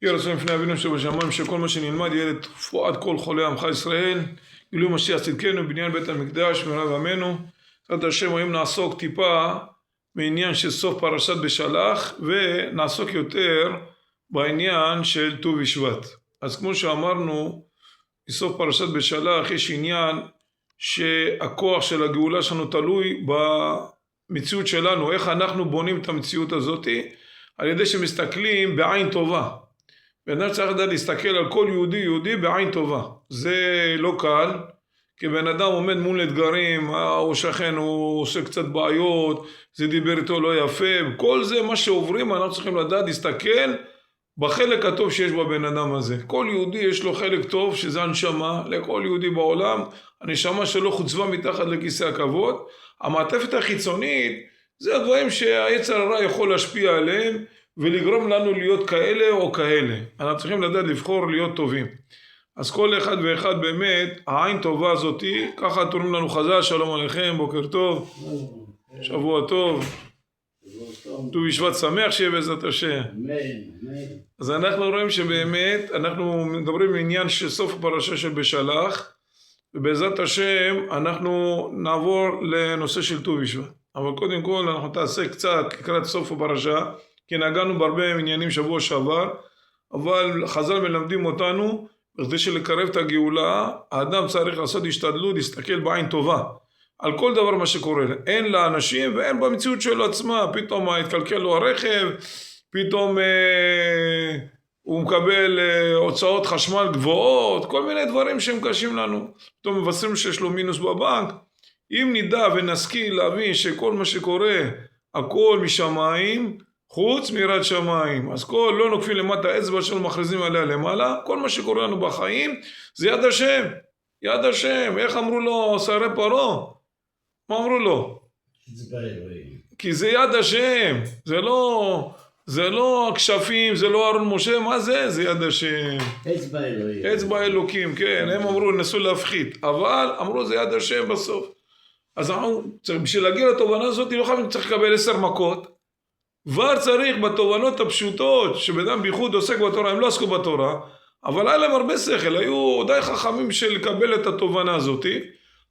יהיה רצון לפני אבינו שבשמיים שכל מה שנלמד יהיה לתפואת כל חולי עמך ישראל, גילוי משיח צדקנו, בניין בית המקדש במהרה בימינו. בעזרת השם היום נעסוק טיפה בעניין של סוף פרשת בשלח, ונעסוק יותר בעניין של ט"ו בשבט. אז כמו שאמרנו, בסוף פרשת בשלח יש עניין שהכוח של הגאולה שלנו תלוי במציאות שלנו, איך אנחנו בונים את המציאות הזאת, על ידי שמסתכלים בעין טובה. בן צריך לדעת להסתכל על כל יהודי בעין טובה. זה לא קל, כי בן אדם עומד מול אתגרים, הוא שכן, הוא עושה קצת בעיות, זה דיבר איתו לא יפה, כל זה מה שעוברים, אנחנו צריכים לדעת להסתכל בחלק הטוב שיש בבן אדם הזה. כל יהודי יש לו חלק טוב, שזה הנשמה, לכל יהודי בעולם, הנשמה שלו חוצבה מתחת לכיסא הכבוד. המעטפת החיצונית, זה הדברים שהיצר הרע יכול להשפיע עליהם, ולגרום לנו להיות כאלה או כאלה. אנחנו צריכים לדעת לבחור להיות טובים. אז כל אחד ואחד באמת, העין טובה הזאתי, ככה תורמים לנו חז"ל, שלום עליכם, בוקר טוב, שבוע טוב, ט"ו בשבט שמח שיהיה בעזרת השם. אז אנחנו רואים שבאמת, אנחנו מדברים בעניין של סוף הפרשה של בשלח, ובעזרת השם אנחנו נעבור לנושא של ט"ו בשבט. אבל קודם כל אנחנו תעשה קצת לקראת סוף הפרשה, כי נגענו בהרבה עניינים שבוע שעבר, אבל חז"ל מלמדים אותנו, בכדי שלקרב את הגאולה, האדם צריך לעשות השתדלות, להסתכל בעין טובה, על כל דבר מה שקורה, אין לאנשים ואין במציאות שלו עצמה, פתאום התקלקל לו הרכב, פתאום הוא מקבל הוצאות חשמל גבוהות, כל מיני דברים שהם קשים לנו, פתאום מבשרים שיש לו מינוס בבנק. אם נדע ונשכיל להבין שכל מה שקורה, הכל משמיים, חוץ מיראת שמיים, אז כל לא נוקפים למטה אצבע שלנו מכריזים עליה למעלה, כל מה שקורה לנו בחיים זה יד השם, יד השם. איך אמרו לו שרי פרעה? מה אמרו לו? כי זה יד השם, זה לא הכשפים, זה לא ארון משה, מה זה? זה יד השם. אצבע אלוהים. אצבע אלוקים, כן, הם אמרו, נסו להפחית, אבל אמרו זה יד השם בסוף. אז בשביל להגיע לתובנה הזאת, לא חייבים צריך לקבל 10 מכות, כבר צריך בתובנות הפשוטות, שבאדם בייחוד עוסק בתורה, הם לא עסקו בתורה, אבל היה להם הרבה שכל, היו די חכמים של לקבל את התובנה הזאת,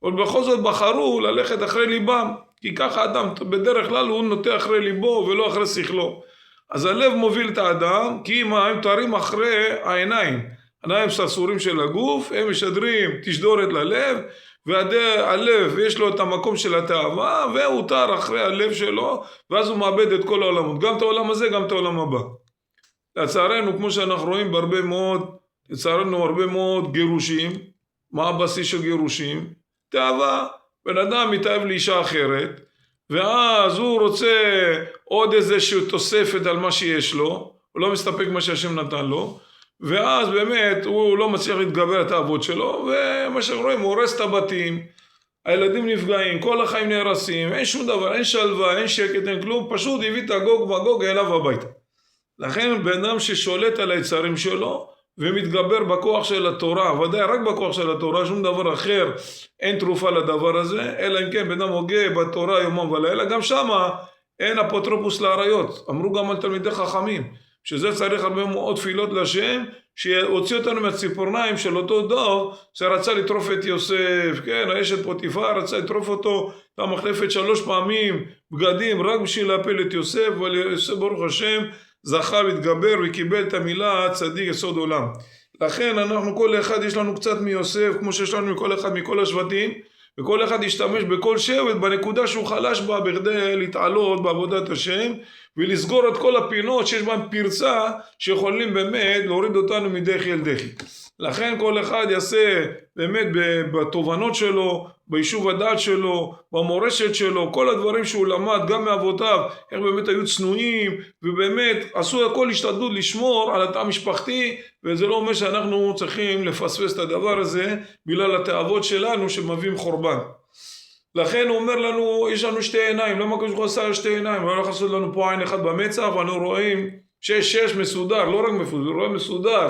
אבל בכל זאת בחרו ללכת אחרי ליבם, כי ככה אדם בדרך כלל הוא נוטה אחרי ליבו ולא אחרי שכלו. אז הלב מוביל את האדם, כי הם תארים אחרי העיניים, העיניים ססורים של הגוף, הם משדרים תשדורת ללב, והלב יש לו את המקום של התאווה, והוא תאר אחרי הלב שלו, ואז הוא מאבד את כל העולמות, גם את העולם הזה, גם את העולם הבא. לצערנו, כמו שאנחנו רואים לצערנו הרבה מאוד גירושים. מה הבסיס של גירושים? תאווה. בן אדם מתאהב לאישה אחרת, ואז הוא רוצה עוד איזושהי תוספת על מה שיש לו, הוא לא מסתפק מה שהשם נתן לו, ואז באמת הוא לא מצליח להתגבר את האבות שלו, ומה שרואים הוא הורס את הבתים, הילדים נפגעים, כל החיים נהרסים, אין שום דבר, אין שלווה, אין שקט, אין כלום, פשוט הביא את הגוג והגוג אליו הביתה. לכן בן אדם ששולט על היצרים שלו ומתגבר בכוח של התורה, ודאי רק בכוח של התורה, שום דבר אחר, אין תרופה לדבר הזה, אלא אם כן בן אדם הוגה בתורה יומם ולילה, גם שמה אין אפוטרופוס לעריות, אמרו גם על תלמידי חכמים, שזה צריך הרבה מאוד תפילות לשם, שהוציא אותנו מהציפורניים של אותו דוב, שרצה לטרוף את יוסף, כן, האשת פוטיפר רצה לטרוף אותו, המחלפת 3 פעמים בגדים, רק בשביל להפיל את יוסף, ויוסף ברוך השם, זכה והתגבר וקיבל את המילה צדיק יסוד עולם. לכן אנחנו כל אחד יש לנו קצת מיוסף, כמו שיש לנו מכל אחד מכל השבטים, וכל אחד ישתמש בכל שבט בנקודה שהוא חלש בה, בכדי להתעלות בעבודת השם, ולסגור את כל הפינות שיש בהן פרצה, שיכולים באמת להוריד אותנו מדחי אל דחי. לכן כל אחד יעשה באמת בתובנות שלו, ביישוב הדעת שלו, במורשת שלו, כל הדברים שהוא למד גם מאבותיו, איך באמת היו צנועים, ובאמת עשו הכל השתדלות לשמור על התא המשפחתי, וזה לא אומר שאנחנו צריכים לפספס את הדבר הזה, בגלל התאוות שלנו שמביאים חורבן. לכן הוא אומר לנו, יש לנו 2 עיניים, למה כשהוא עושה 2 עיניים? הוא הולך לעשות לנו פה עין אחד במצח, ואנו רואים 6 מסודר, לא רק מפוזר, רואים מסודר.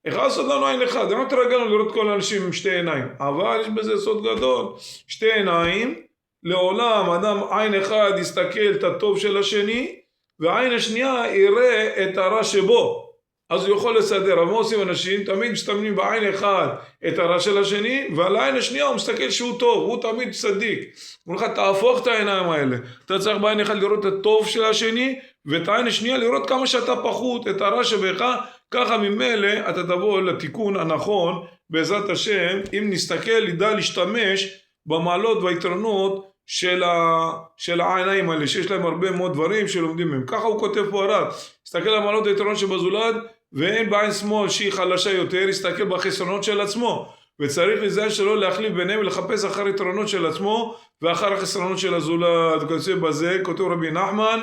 איך לעשות לנו עין אחד? אנחנו תרגלנו לראות כל האנשים עם 2 עיניים, אבל יש בזה סוד גדול. 2 עיניים, לעולם אדם עין אחד יסתכל את הטוב של השני, והעין השנייה יראה את הרע שבו. אז הוא יכול לסדר. אבל מה עושים אנשים? תמיד מסתמנים בעין אחד את הרע של השני, ועל העין השנייה הוא מסתכל שהוא טוב, הוא תמיד צדיק. הוא אומר לך, תהפוך את העיניים האלה. אתה צריך בעין אחד לראות את הטוב של השני, ואת העין השנייה לראות כמה שאתה פחות, את הרע שבך, ככה ממילא אתה תבוא לתיקון הנכון, בעזרת השם, אם נסתכל, נדע להשתמש במעלות והיתרונות של העיניים האלה, שיש להם הרבה מאוד דברים שלומדים מהם. ככה הוא כותב פה הרב, הסתכל על המעלות והיתרונות שבזולת, ואין בעין שמאל שהיא חלשה יותר, הסתכל בחסרונות של עצמו, וצריך לזהר שלא להחליף ביניהם ולחפש אחר יתרונות של עצמו, ואחר החסרונות של הזולת. כותב בזה, כותב רבי נחמן,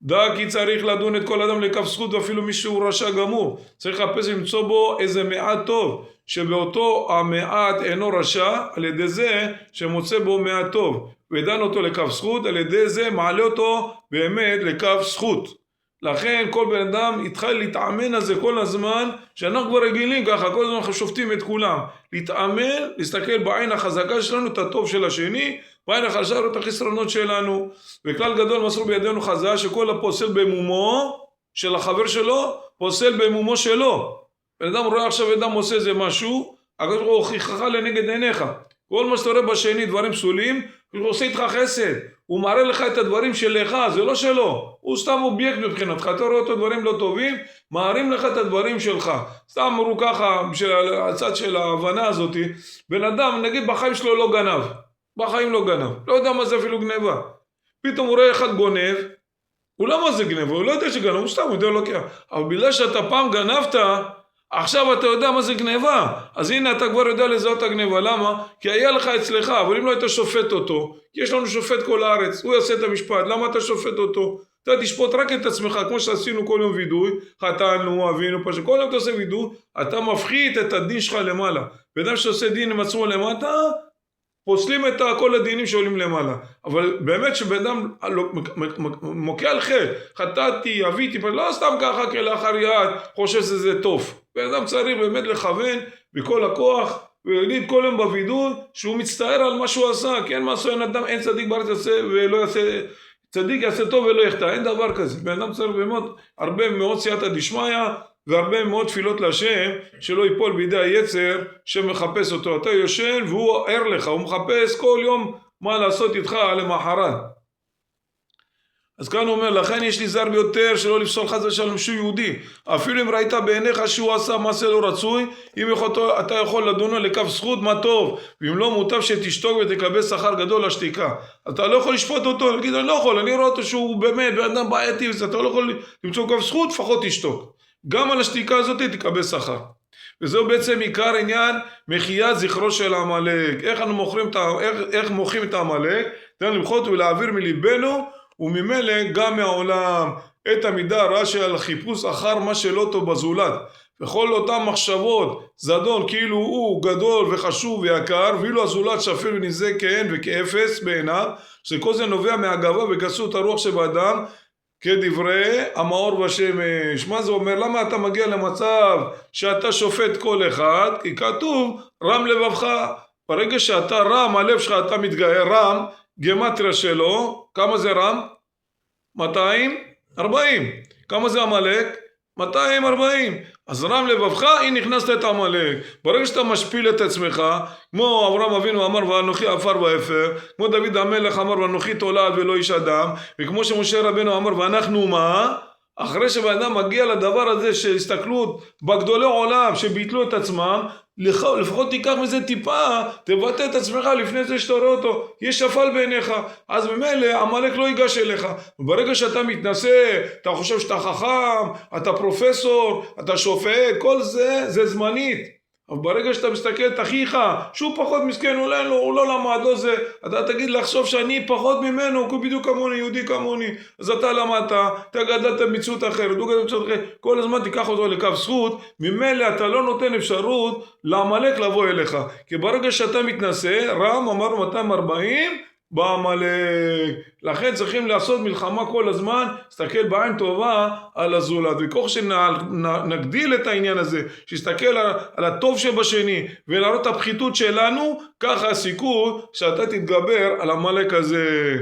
דע כי צריך לדון את כל אדם לכף זכות, ואפילו מי שהוא רשע גמור, צריך לחפש למצוא בו איזה מעט טוב, שבאותו המעט אינו רשע, על ידי זה שמוצא בו מעט טוב, ודן אותו לכף זכות, על ידי זה מעלה אותו באמת לכף זכות. לכן כל בן אדם יתחיל להתאמן על זה כל הזמן, שאנחנו כבר רגילים ככה, כל הזמן אנחנו שופטים את כולם, להתאמן, להסתכל בעין החזקה שלנו את הטוב של השני, בעין החלשה את החסרונות שלנו. וכלל גדול מסרו בידינו חז"ל, שכל הפוסל במומו של החבר שלו, פוסל במומו שלו. בן אדם רואה עכשיו אדם עושה איזה משהו, הקדוש ברוך הוא הוכיחך לנגד עיניך. כל מה שאתה רואה בשני דברים פסולים, הוא עושה איתך חסד, הוא מראה לך את הדברים שלך, זה לא שלו, הוא סתם אובייקט מבחינתך, אתה רואה אותו דברים לא טובים, מראים לך את הדברים שלך. סתם אמרו ככה, בשביל הצד של ההבנה הזאת, בן אדם נגיד בחיים שלו לא גנב, בחיים לא גנב, לא יודע מה זה אפילו גנבה, פתאום הוא רואה אחד גונב, הוא לא מה זה גנבה, הוא לא יודע שגנב, הוא סתם, הוא יודע לא קיים, אבל בגלל שאתה פעם גנבת, עכשיו אתה יודע מה זה גניבה, אז הנה אתה כבר יודע לזהות הגניבה. למה? כי היה לך אצלך, אבל אם לא היית שופט אותו, כי יש לנו שופט כל הארץ, הוא יעשה את המשפט, למה אתה שופט אותו? אתה תשפוט רק את עצמך, כמו שעשינו כל יום וידוי, חטאנו, אבינו, פשוט, כל יום אתה עושה וידוי, אתה מפחית את הדין שלך למעלה, ואדם שעושה דין עם עצמו למטה, פוסלים את כל הדינים שעולים למעלה. אבל באמת שבן אדם מוקיע על חטא, חטאתי, אביתי, לא סתם ככה כלאחר יד, חושב שזה טוב. בן אדם צריך באמת לכוון בכל הכוח, ולהגיד כל יום בווידוי, שהוא מצטער על מה שהוא עשה, כי אין מעשו אין אדם, אין צדיק בארץ יעשה ולא יעשה, צדיק יעשה טוב ולא יחטא, אין דבר כזה. בן אדם צריך באמת הרבה מאוד סייעתא דשמיא, והרבה מאוד תפילות להשם, שלא ייפול בידי היצר שמחפש אותו. אתה יושן והוא ער לך, הוא מחפש כל יום מה לעשות איתך למחרת. אז כאן הוא אומר, לכן יש לי זר ביותר שלא לפסול חס ושלום שהוא יהודי. אפילו אם ראית בעיניך שהוא עשה מעשה לא רצוי, אם אתה יכול לדונו לכף זכות, מה טוב. ואם לא, מוטב שתשתוק ותקבל שכר גדול לשתיקה. אתה לא יכול לשפוט אותו, להגיד, אני לא יכול, אני רואה אותו שהוא באמת בן אדם בעייתי, אתה לא יכול למצוא כף זכות, לפחות תשתוק. גם על השתיקה הזאת תקבל שכר. וזהו בעצם עיקר עניין מחיית זכרו של העמלק. איך מוכרים את העמלק? תן למחות ולהעביר מליבנו, וממילא גם מהעולם את המידה הרעה של החיפוש אחר מה שלא טוב בזולת. וכל אותם מחשבות זדון כאילו הוא גדול וחשוב ויקר, ואילו הזולת שפל ונזק כאין וכאפס בעיניו, שכל זה נובע מהגאווה וגסות הרוח שבאדם, כדברי המאור בשמש. מה זה אומר? למה אתה מגיע למצב שאתה שופט כל אחד? כי כתוב רם לבבך. ברגע שאתה רם, הלב שלך אתה מתגאה. רם, גמטריה שלו, כמה זה רם? 240. כמה זה עמלק? 240. אז רם לבבך, היא נכנסת את עמלק. ברגע שאתה משפיל את עצמך, כמו אברהם אבינו אמר ואנוכי עפר ואפר, כמו דוד המלך אמר ואנוכי תולעת ולא איש אדם, וכמו שמשה רבנו אמר ואנחנו מה? אחרי שבאדם מגיע לדבר הזה של הסתכלות בגדולי עולם שביטלו את עצמם, לפחות תיקח מזה טיפה, תבטא את עצמך לפני זה שאתה רואה אותו, יש שפל בעיניך, אז ממילא עמלק לא ייגש אליך. וברגע שאתה מתנסה, אתה חושב שאתה חכם, אתה פרופסור, אתה שופט, כל זה, זה זמנית. אבל ברגע שאתה מסתכל את אחיך, שהוא פחות מסכן, הוא לא למד, לא זה, אתה תגיד לחשוב שאני פחות ממנו, הוא בדיוק כמוני, יהודי כמוני, אז אתה למדת, אתה גדלת במציאות אחרת, הוא גדל במציאות אחרת, כל הזמן תיקח אותו לקו זכות, ממילא אתה לא נותן אפשרות לעמלק לבוא אליך, כי ברגע שאתה מתנסה, רם אמר 240, בעמלק. לכן צריכים לעשות מלחמה כל הזמן, להסתכל בעין טובה על הזולת, וכוח שנגדיל את העניין הזה, שיסתכל על הטוב שבשני ולהראות את הפחיתות שלנו, ככה הסיכוי שאתה תתגבר על עמלק הזה.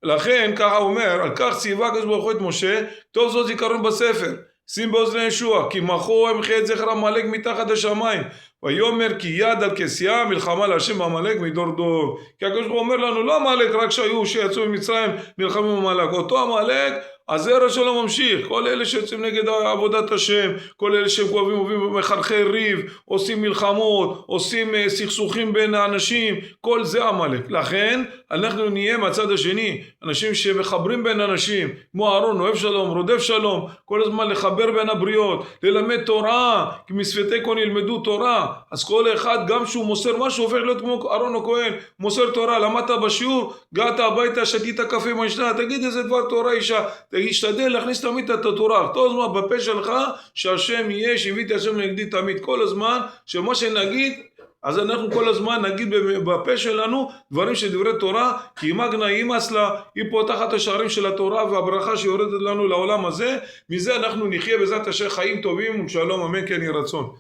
לכן ככה אומר, על כך ציווה הקדוש ברוך הוא את משה, טוב זאת זיכרון בספר, שים באוזני ישוע, כי מחו המחי את זכר עמלק מתחת השמיים. ויאמר כי יד על כסייה מלחמה להשם עמלק מדור דור. כי הקדוש ברוך הוא אומר לנו, לא עמלק רק שיצאו ממצרים נלחמים עמלק, אותו עמלק הזרע שלו ממשיך. כל אלה שיוצאים נגד עבודת השם, כל אלה שהם כואבים מחנכי ריב, עושים מלחמות, עושים סכסוכים בין האנשים, כל זה עמלק. לכן אנחנו נהיה מהצד השני, אנשים שמחברים בין אנשים, כמו אהרון, אוהב שלום, רודף שלום, כל הזמן לחבר בין הבריות, ללמד תורה, כי משפתי כהן ילמדו תורה. אז כל אחד גם שהוא מוסר משהו הופך להיות כמו אהרון הכהן, מוסר תורה. למדת בשיעור, געת הביתה, שתית קפה עם האישה, תגיד איזה דבר תורה אישה, תשתדל להכניס תמיד את התורה, כל הזמן בפה שלך שהשם יהיה, שהביאתי השם נגדי תמיד, כל הזמן שמה שנגיד, אז אנחנו כל הזמן נגיד בפה שלנו דברים שדברי תורה, כי היא מגנה, היא מסלה, היא פותחת השערים של התורה והברכה שיורדת לנו לעולם הזה. מזה אנחנו נחיה בעזרת השם חיים טובים ושלום, אמן כן יהי רצון.